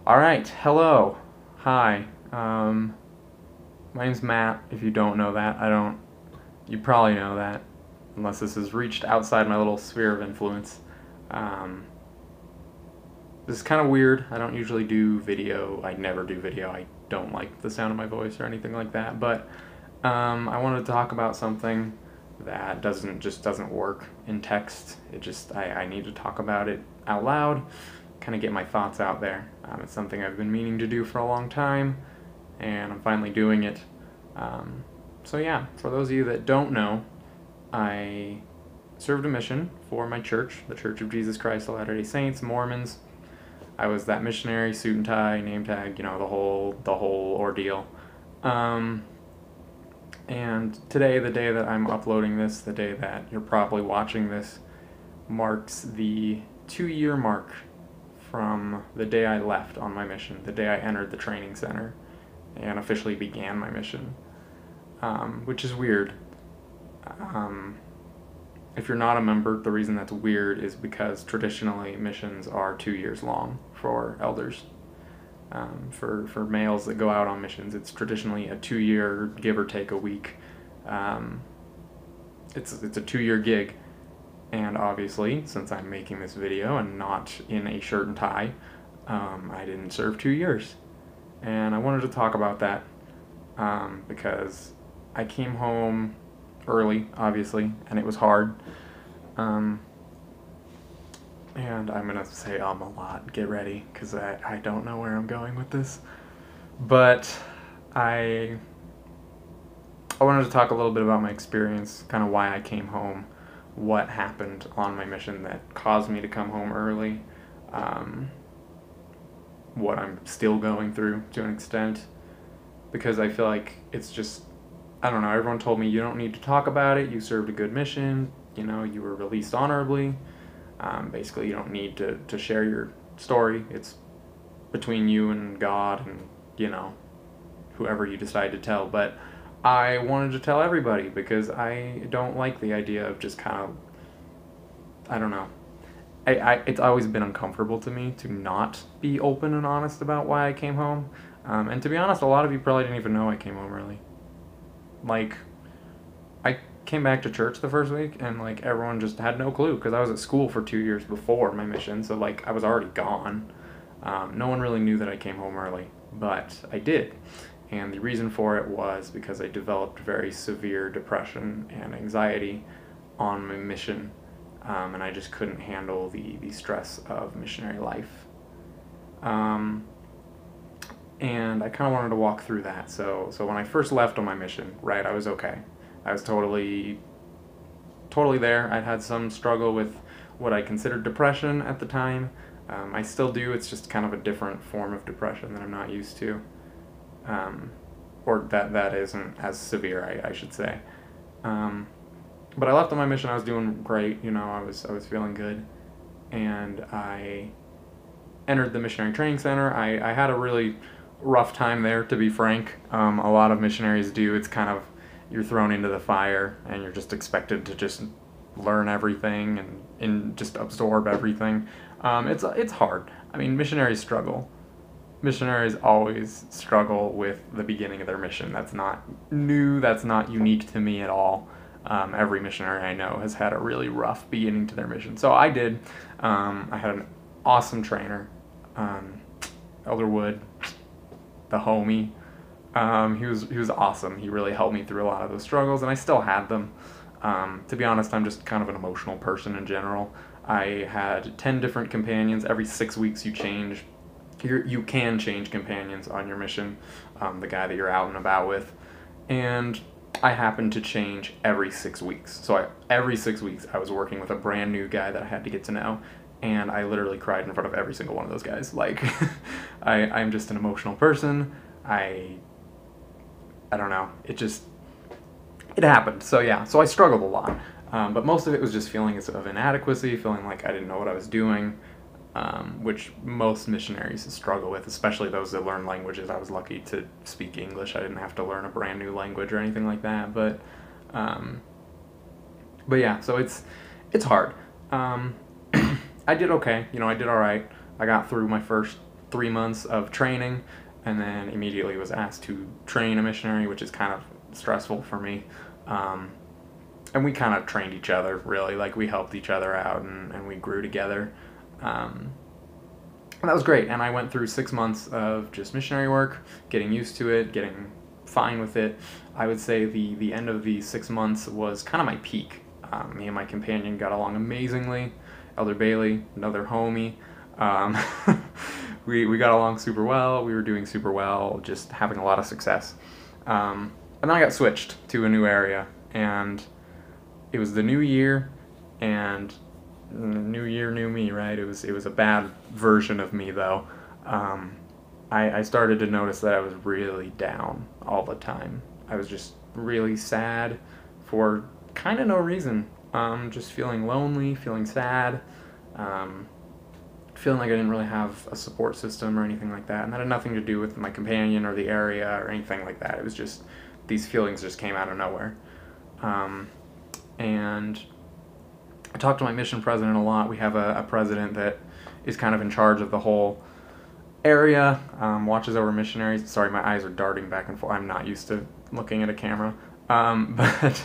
All right, hello, hi. My name's Matt. If you don't know that, I don't. You probably know that, unless this has reached outside my little sphere of influence. Um, this is kind of weird. I don't usually do video. I never do video. I don't like the sound of my voice or anything like that. But I wanted to talk about something that doesn't work in text. I need to talk about it out loud, kind of get my thoughts out there. It's something I've been meaning to do for a long time, and I'm finally doing it. Um, so yeah, for those of you that don't know, I served a mission for my church, the Church of Jesus Christ of Latter-day Saints, Mormons. I was that missionary, suit and tie, name tag, the whole ordeal. Um, and today, the day that I'm uploading this, the day that you're probably watching this, marks the 2-year mark from the day I left on my mission, the day I entered the training center and officially began my mission, which is weird. Um, if you're not a member, the reason that's weird is because traditionally missions are 2 years long for elders. For males that go out on missions, it's traditionally a 2-year, give or take a week. Um, it's a 2-year gig, and obviously, since I'm making this video and not in a shirt and tie, I didn't serve 2 years, and I wanted to talk about that because I came home early, obviously, and it was hard. Um, and I'm gonna say a lot. Get ready, because I don't know where I'm going with this. But I I wanted to talk a little bit about my experience, kind of why I came home, what happened on my mission that caused me to come home early, um, what I'm still going through to an extent, because I feel like it's just, I don't know, everyone told me you don't need to talk about it, you served a good mission, you were released honorably. Basically, you don't need to share your story. It's between you and God and, whoever you decide to tell. But I wanted to tell everybody because I don't like the idea of just kind of, I don't know. It's always been uncomfortable to me to not be open and honest about why I came home. And to be honest, a lot of you probably didn't even know I came home early. Like, I came back to church the first week and like everyone just had no clue because I was at school for 2 years before my mission, so like I was already gone. No one really knew that I came home early, but I did. And the reason for it was because I developed very severe depression and anxiety on my mission, and I just couldn't handle the stress of missionary life. Um, and I kind of wanted to walk through that. So when I first left on my mission, right, I was okay. I was totally there. I'd had some struggle with what I considered depression at the time. I still do. It's just kind of a different form of depression that I'm not used to, or that isn't as severe, I should say. But I left on my mission. I was doing great. I was feeling good, and I entered the missionary training center. I had a really rough time there, to be frank. A lot of missionaries do. It's kind of, you're thrown into the fire and you're just expected to just learn everything and just absorb everything. It's hard. I mean, missionaries struggle. Missionaries always struggle with the beginning of their mission. That's not new. That's not unique to me at all. Every missionary I know has had a really rough beginning to their mission. So I did. I had an awesome trainer, Elder Wood, the homie. He was awesome. He really helped me through a lot of those struggles, and I still had them. To be honest, I'm just kind of an emotional person in general. I had 10 different companions. Every 6 weeks you change. You can change companions on your mission, the guy that you're out and about with. And I happened to change every 6 weeks. So every 6 weeks I was working with a brand new guy that I had to get to know. And I literally cried in front of every single one of those guys. Like, I'm just an emotional person. I don't know. It happened. So yeah, so I struggled a lot. But most of it was just feelings of inadequacy, feeling like I didn't know what I was doing, which most missionaries struggle with, especially those that learn languages. I was lucky to speak English. I didn't have to learn a brand new language or anything like that. But yeah, so it's hard. I did okay. I did all right. I got through my first 3 months of training, and then immediately was asked to train a missionary, which is kind of stressful for me. And we kind of trained each other, really. Like, we helped each other out, and we grew together. And that was great. And I went through 6 months of just missionary work, getting used to it, getting fine with it. I would say the end of the 6 months was kind of my peak. Me and my companion got along amazingly. Elder Bailey, another homie. We got along super well. We were doing super well, just having a lot of success. And then I got switched to a new area, and it was the new year, and new year, new me, right? It was a bad version of me, though. I started to notice that I was really down all the time. I was just really sad for kind of no reason. Just feeling lonely, feeling sad, feeling like I didn't really have a support system or anything like that. And that had nothing to do with my companion or the area or anything like that. It was just, these feelings just came out of nowhere. And I talked to my mission president a lot. We have a president that is kind of in charge of the whole area, watches over missionaries. Sorry, my eyes are darting back and forth. I'm not used to looking at a camera. But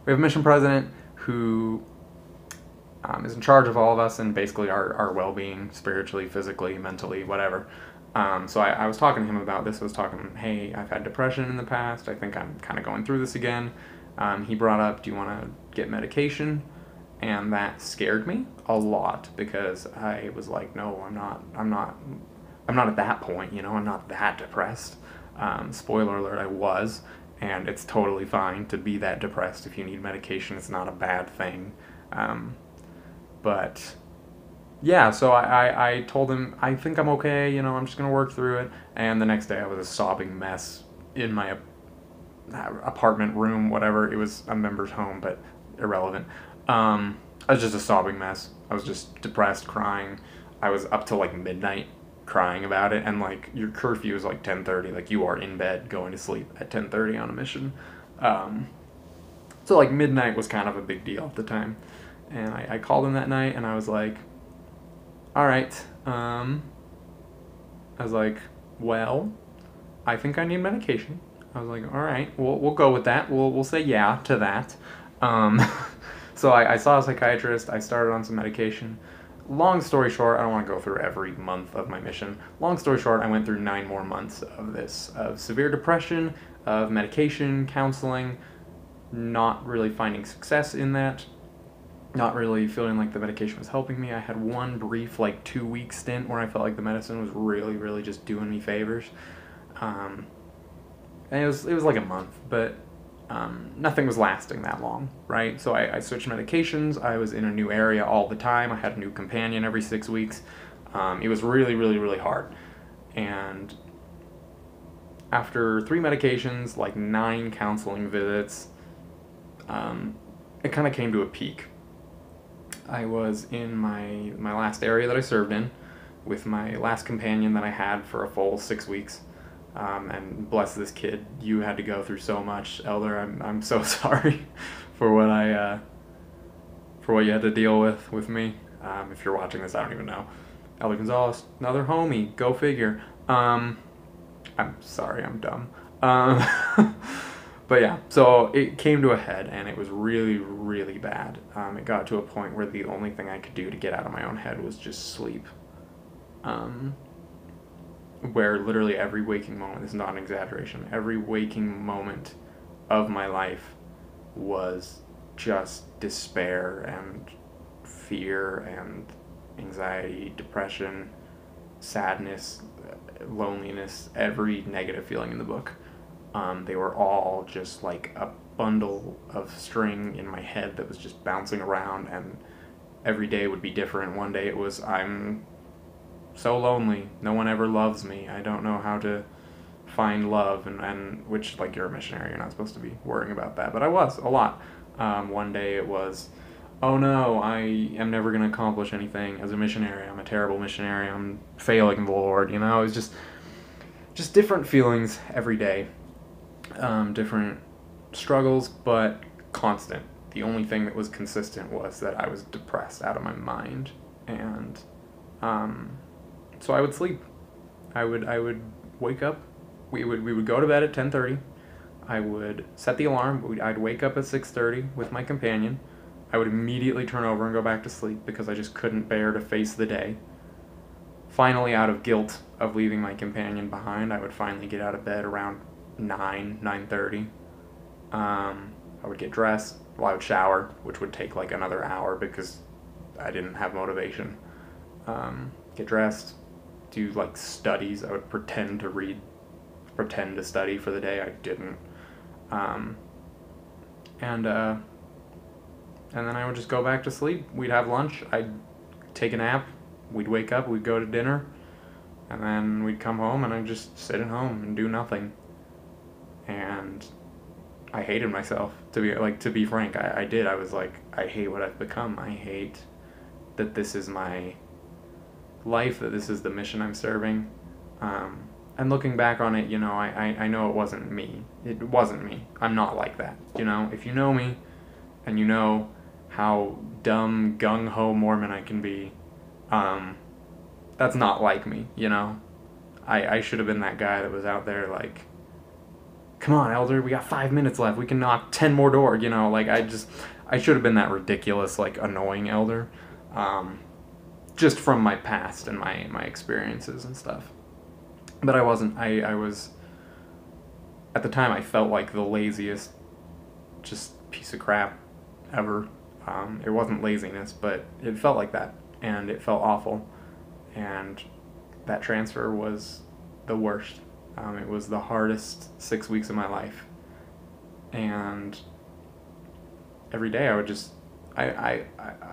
we have a mission president who is in charge of all of us and basically our well-being, spiritually, physically, mentally, whatever. So I was talking to him about this. I was talking, hey, I've had depression in the past. I think I'm kind of going through this again. He brought up, do you want to get medication? And that scared me a lot because I was like, no, I'm not at that point, I'm not that depressed. Spoiler alert, I was, and it's totally fine to be that depressed. If you need medication, it's not a bad thing. But yeah, so I told him, I think I'm okay, I'm just going to work through it. And the next day I was a sobbing mess in my apartment room, whatever. It was a member's home, but irrelevant. I was just a sobbing mess. I was just depressed, crying. I was up till like midnight crying about it, and like your curfew is like 10:30. Like, you are in bed going to sleep at 10:30 on a mission. So like midnight was kind of a big deal at the time. And I called him that night, and I was like, all right. I was like, well, I think I need medication. I was like, all right, we'll go with that. We'll say yeah to that. So I saw a psychiatrist. I started on some medication. Long story short, I don't want to go through every month of my mission. Long story short, I went through 9 more months of this, of severe depression, of medication, counseling, not really finding success in that, not really feeling like the medication was helping me. I had one brief, like 2-week stint where I felt like the medicine was really, really just doing me favors. And it was like a month, but nothing was lasting that long, right? So I switched medications. I was in a new area all the time. I had a new companion every 6 weeks. It was really, really, really hard. And after 3 medications, like 9 counseling visits, it kind of came to a peak. I was in my last area that I served in with my last companion that I had for a full 6 weeks. And bless this kid, you had to go through so much, Elder. I'm so sorry for what you had to deal with me. If you're watching this, I don't even know. Elder Gonzalez, another homie. Go figure. I'm sorry, I'm dumb. But yeah, so it came to a head, and it was really, really bad. It got to a point where the only thing I could do to get out of my own head was just sleep. Where literally every waking moment, this is not an exaggeration, every waking moment of my life was just despair and fear and anxiety, depression, sadness, loneliness, every negative feeling in the book. They were all just like a bundle of string in my head that was just bouncing around, and every day would be different. One day it was, I'm so lonely, no one ever loves me, I don't know how to find love, and which, like, you're a missionary, you're not supposed to be worrying about that, but I was a lot. One day it was, oh no, I am never going to accomplish anything as a missionary, I'm a terrible missionary, I'm failing the Lord, it was just different feelings every day, different struggles, but constant. The only thing that was consistent was that I was depressed out of my mind, and so I would sleep I would wake up. We would go to bed at 10:30. I would set the alarm. I'd wake up at 6:30 with my companion. I would immediately turn over and go back to sleep because I just couldn't bear to face the day. Finally, out of guilt of leaving my companion behind, I would finally get out of bed around 9:30. I would get dressed. Well, I would shower, which would take like another hour because I didn't have motivation. Get dressed, do like studies. I would pretend to read, pretend to study for the day. I didn't. Um, and then I would just go back to sleep. We'd have lunch. I'd take a nap. We'd wake up. We'd go to dinner, and then we'd come home, and I'd just sit at home and do nothing. And I hated myself, to be frank. I did. I was like, I hate what I've become. I hate that this is my life, that this is the mission I'm serving. And looking back on it, I know it wasn't me. It wasn't me. I'm not like that. If you know me and you know how dumb, gung-ho Mormon I can be, that's not like me, I should have been that guy that was out there like, come on, elder, we got 5 minutes left. We can knock 10 more doors, I should have been that ridiculous, like, annoying elder, just from my past and my experiences and stuff. But I wasn't. I was, at the time, I felt like the laziest, just piece of crap ever. It wasn't laziness, but it felt like that, and it felt awful, and that transfer was the worst. It was the hardest 6 weeks of my life, and every day I would just, I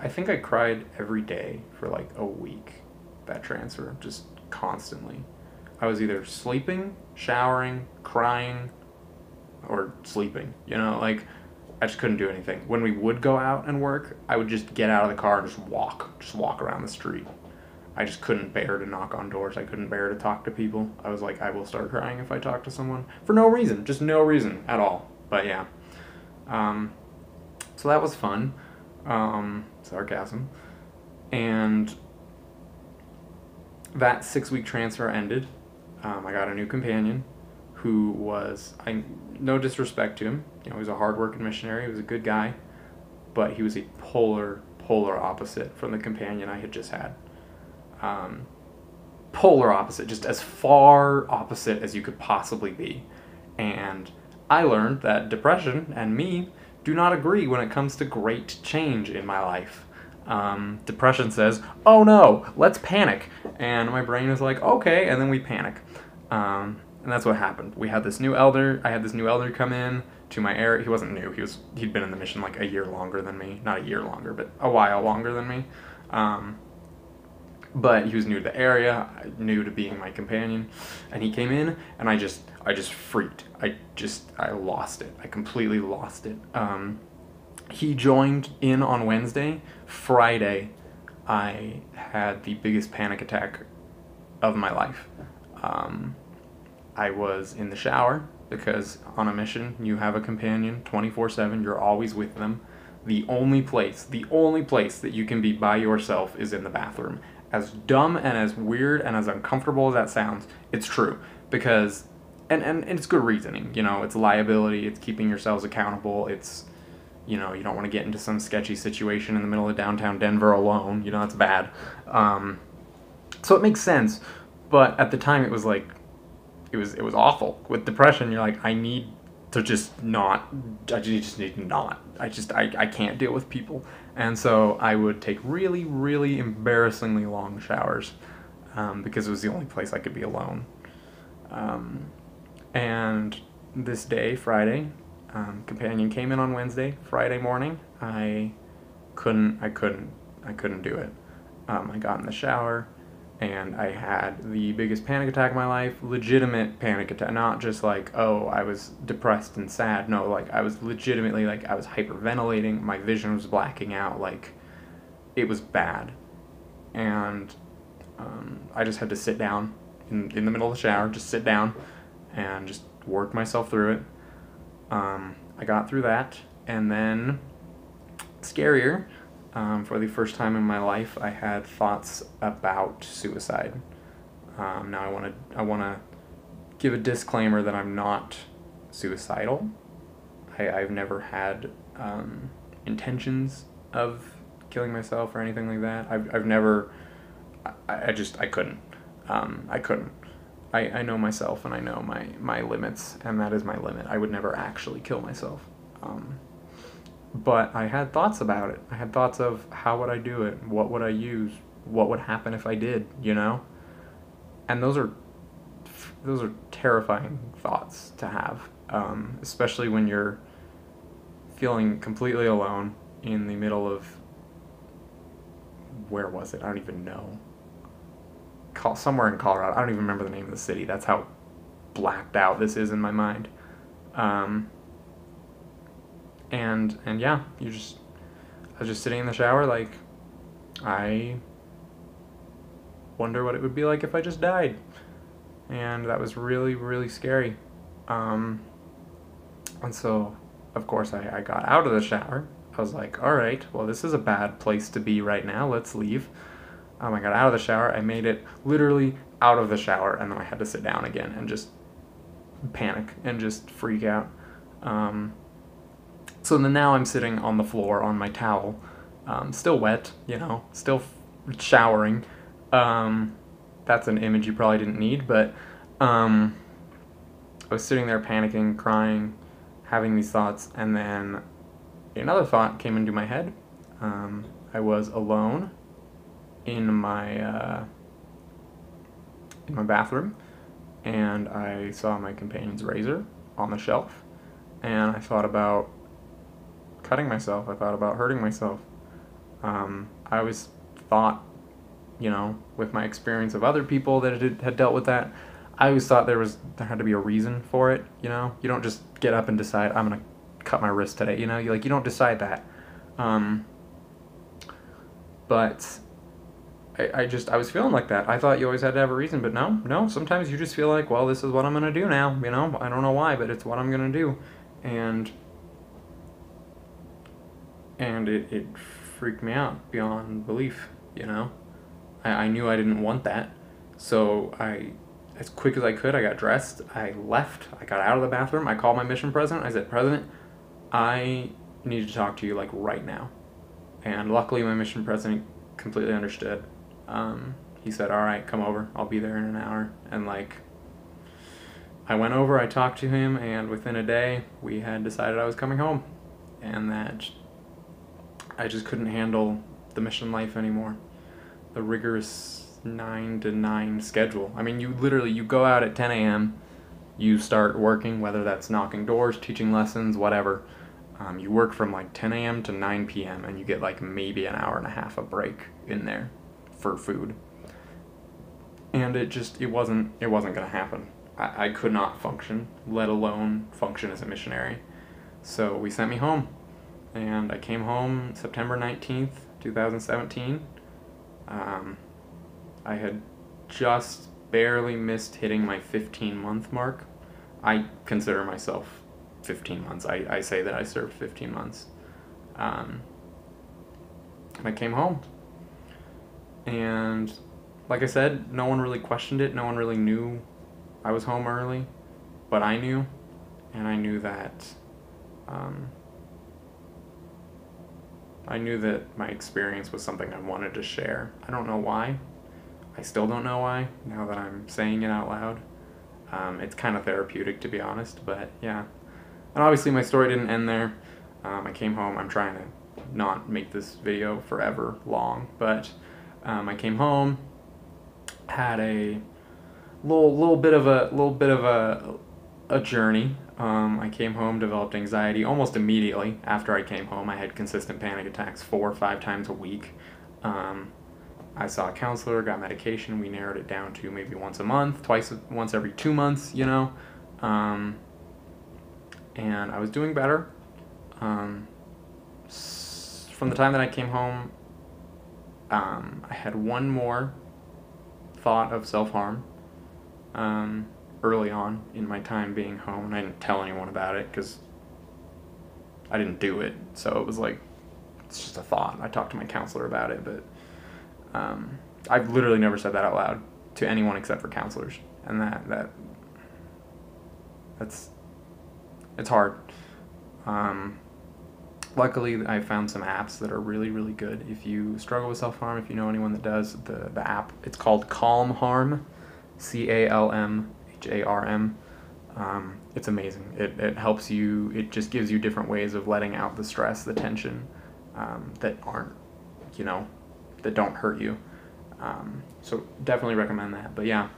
think I cried every day for like a week, that transfer, just constantly. I was either sleeping, showering, crying, or sleeping, I just couldn't do anything. When we would go out and work, I would just get out of the car and just walk around the street. I just couldn't bear to knock on doors. I couldn't bear to talk to people. I was like, I will start crying if I talk to someone. For no reason. Just no reason at all. But yeah. So that was fun. Sarcasm. And that 6-week transfer ended. I got a new companion who was, no disrespect to him. He was a hard-working missionary. He was a good guy. But he was a polar opposite from the companion I had just had. Polar opposite, just as far opposite as you could possibly be. And I learned that depression and me do not agree when it comes to great change in my life. Depression says, oh no, let's panic. And my brain is like, okay, and then we panic. And that's what happened. I had this new elder come in to my area. He wasn't new, he'd been in the mission like a year longer than me. Not a year longer, but a while longer than me. But he was new to the area, new to being my companion, and he came in, and I just freaked. I lost it. I completely lost it. He joined in on Wednesday. Friday, I had the biggest panic attack of my life. I was in the shower, because on a mission, you have a companion 24/7, you're always with them. The only place that you can be by yourself is in the bathroom. As dumb and as weird and as uncomfortable as that sounds, it's true. Because, and it's good reasoning, it's liability, it's keeping yourselves accountable, it's, you don't want to get into some sketchy situation in the middle of downtown Denver alone, that's bad. So it makes sense, but at the time it was like, it was awful. With depression, you're like, I need to just not, I just need to not. I can't deal with people. And so I would take really, really embarrassingly long showers because it was the only place I could be alone. And this day, Friday, companion came in on Wednesday. Friday morning, I couldn't do it. I got in the shower, and I had the biggest panic attack of my life, legitimate panic attack, not just like, oh, I was depressed and sad. No, like, I was legitimately, like, I was hyperventilating, my vision was blacking out, like, it was bad. And I just had to sit down in the middle of the shower, just sit down and just work myself through it. I got through that, and then, scarier, for the first time in my life, I had thoughts about suicide. Now I want to give a disclaimer that I'm not suicidal. I've never had intentions of killing myself or anything like that. I've never. I couldn't. I couldn't. I know myself, and I know my limits, and that is my limit. I would never actually kill myself. But I had thoughts about it. I had thoughts of how would I do it? What would I use? What would happen if I did, you know? And those are terrifying thoughts to have, especially when you're feeling completely alone in the middle of, where was it? I don't even know. Somewhere in Colorado. I don't even remember the name of the city. That's how blacked out this is in my mind. And yeah, I was just sitting in the shower like, I wonder what it would be like if I just died. And that was really, really scary. And so, of course, I got out of the shower. I was like, all right, well, this is a bad place to be right now. Let's leave. I got out of the shower. I made it literally out of the shower, and then I had to sit down again and just panic and just freak out. So then now I'm sitting on the floor on my towel, still wet, still showering. That's an image you probably didn't need, but I was sitting there panicking, crying, having these thoughts, and then another thought came into my head. I was alone in my bathroom, and I saw my companion's razor on the shelf, and I thought about cutting myself. I thought about hurting myself. I always thought, with my experience of other people that had dealt with that, I always thought there had to be a reason for it. You don't just get up and decide I'm gonna cut my wrist today. You don't decide that. But I was feeling like that. I thought you always had to have a reason, but no. Sometimes you just feel like, well, this is what I'm gonna do now. I don't know why, but it's what I'm gonna do, and it freaked me out beyond belief. I knew I didn't want that, so as quick as I could, I got dressed. I left. I got out of the bathroom. I called my mission president. I said, President, I need to talk to you like right now. And luckily, my mission president completely understood. He said, all right, come over. I'll be there in an hour. And I went over, I talked to him, and within a day, we had decided I was coming home. And that I just couldn't handle the mission life anymore. The rigorous 9 to 9 schedule. You go out at 10 a.m., you start working, whether that's knocking doors, teaching lessons, whatever. You work from 10 a.m. to 9 p.m. and you get maybe an hour and a half of break in there for food. And it wasn't going to happen. I could not function, let alone function as a missionary. So we sent me home. And I came home September 19th, 2017. I had just barely missed hitting my 15-month mark. I consider myself 15 months. I say that I served 15 months. And I came home. And like I said, no one really questioned it. No one really knew I was home early. But I knew. And I knew that my experience was something I wanted to share. I don't know why. I still don't know why, now that I'm saying it out loud. It's kind of therapeutic, to be honest, but yeah. And obviously my story didn't end there. I came home. I'm trying to not make this video forever long, but I came home, had a little bit of a journey. I came home, developed anxiety almost immediately after I came home. I had consistent panic attacks 4 or 5 times a week. I saw a counselor, got medication. We narrowed it down to maybe once a month, once every 2 months, and I was doing better. From the time that I came home, I had one more thought of self-harm early on in my time being home, and I didn't tell anyone about it because I didn't do it. So it was it's just a thought. I talked to my counselor about it, but I've literally never said that out loud to anyone except for counselors, and it's hard. Luckily, I found some apps that are really, really good. If you struggle with self-harm, if you know anyone that does, the app, it's called Calm Harm, CALMHARM. It's amazing. It helps you, it just gives you different ways of letting out the stress, the tension, that aren't, that don't hurt you. So definitely recommend that. But yeah,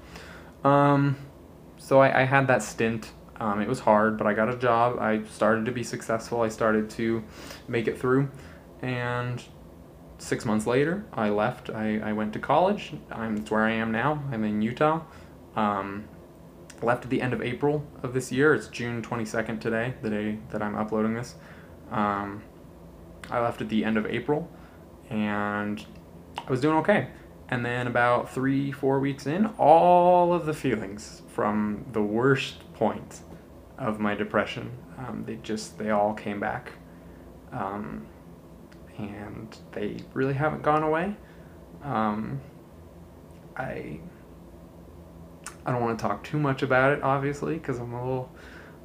so I had that stint. It was hard, but I got a job. I started to be successful. I started to make it through. And 6 months later, I left. I went to college. It's where I am now. I'm in Utah. Left at the end of April of this year. It's June 22nd today, the day that I'm uploading this. I left at the end of April, and I was doing okay. And then about 3-4 weeks in, all of the feelings from the worst point of my depression, they all came back, and they really haven't gone away. I don't want to talk too much about it, obviously, because I'm a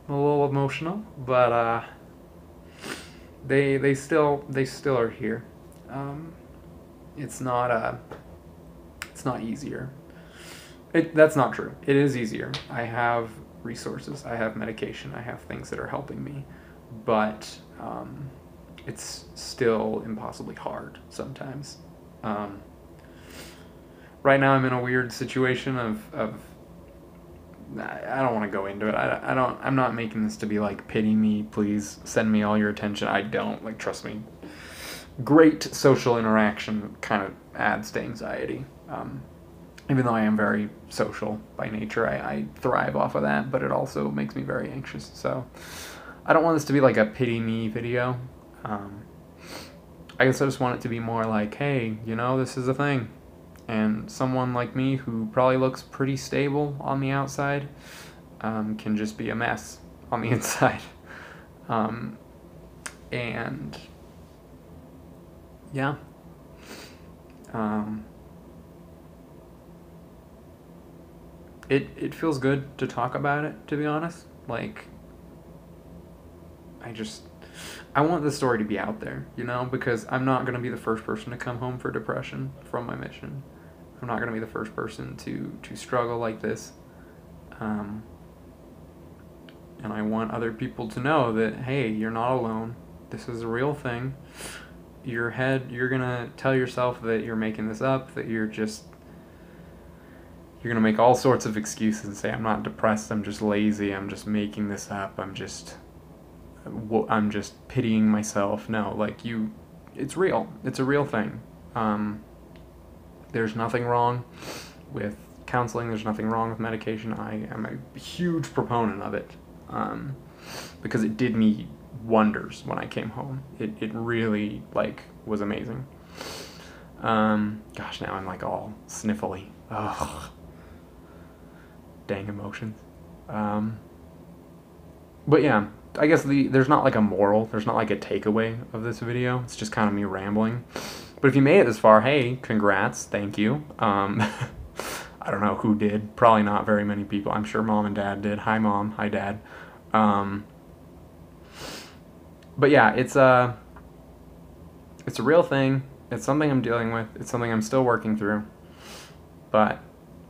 little emotional, but they still are here. It's not easier. That's not true. It is easier. I have resources. I have medication. I have things that are helping me, but it's still impossibly hard sometimes. Right now I'm in a weird situation of I don't want to go into it. I'm not making this to be like, pity me, please send me all your attention. I don't, like, trust me. Great social interaction kind of adds to anxiety. Even though I am very social by nature, I thrive off of that, but it also makes me very anxious. So I don't want this to be like a pity me video. I guess I just want it to be more like, hey, this is a thing. And someone like me, who probably looks pretty stable on the outside, can just be a mess on the inside. And yeah. It feels good to talk about it, to be honest. Like, I want this story to be out there, because I'm not going to be the first person to come home for depression from my mission. I'm not going to be the first person to struggle like this. And I want other people to know that, hey, you're not alone. This is a real thing. You're going to tell yourself that you're making this up, that you're going to make all sorts of excuses and say, I'm not depressed, I'm just lazy, I'm just making this up, I'm just pitying myself. No, like, it's real. It's a real thing. There's nothing wrong with counseling, there's nothing wrong with medication. I am a huge proponent of it, because it did me wonders when I came home. It really, was amazing. Gosh, now I'm, all sniffly. Ugh. Dang emotions. But yeah, I guess there's not a moral, there's not a takeaway of this video. It's just kind of me rambling. But if you made it this far, hey, congrats, thank you. I don't know who did. Probably not very many people. I'm sure mom and dad did. Hi mom, hi dad. But yeah, it's a real thing. It's something I'm dealing with. It's something I'm still working through. But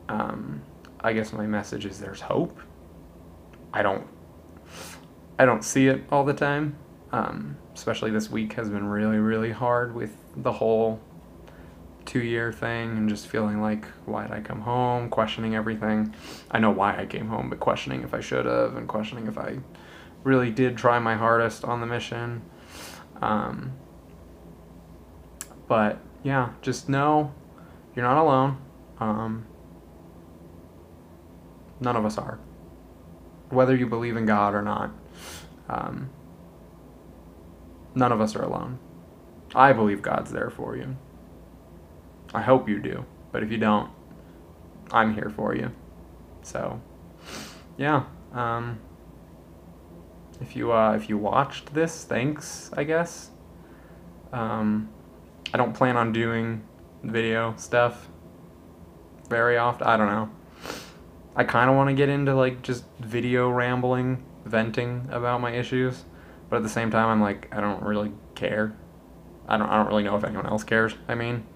I guess my message is there's hope. I don't see it all the time. Especially this week has been really, really hard with the whole 2-year thing, and just feeling like, why'd I come home? Questioning everything. I know why I came home, but questioning if I should have, and questioning if I really did try my hardest on the mission. But yeah, just know you're not alone. None of us are. Whether you believe in God or not, none of us are alone. I believe God's there for you. I hope you do. But if you don't, I'm here for you. So, yeah. If you watched this, thanks, I guess. I don't plan on doing video stuff very often. I don't know. I kind of want to get into like just video rambling, venting about my issues, but at the same time, I'm like, I don't really care. I don't really know if anyone else cares. I mean,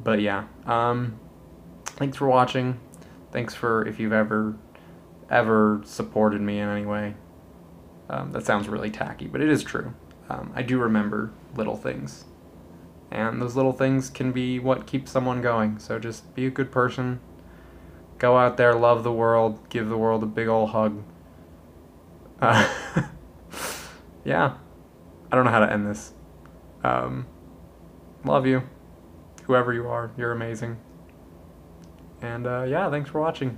but yeah. Thanks for watching. Thanks for if you've ever supported me in any way. That sounds really tacky, but it is true. I do remember little things, and those little things can be what keeps someone going. So just be a good person. Go out there, love the world, give the world a big ol' hug. Uh, yeah, I don't know how to end this. Love you, whoever you are. You're amazing. And yeah, thanks for watching.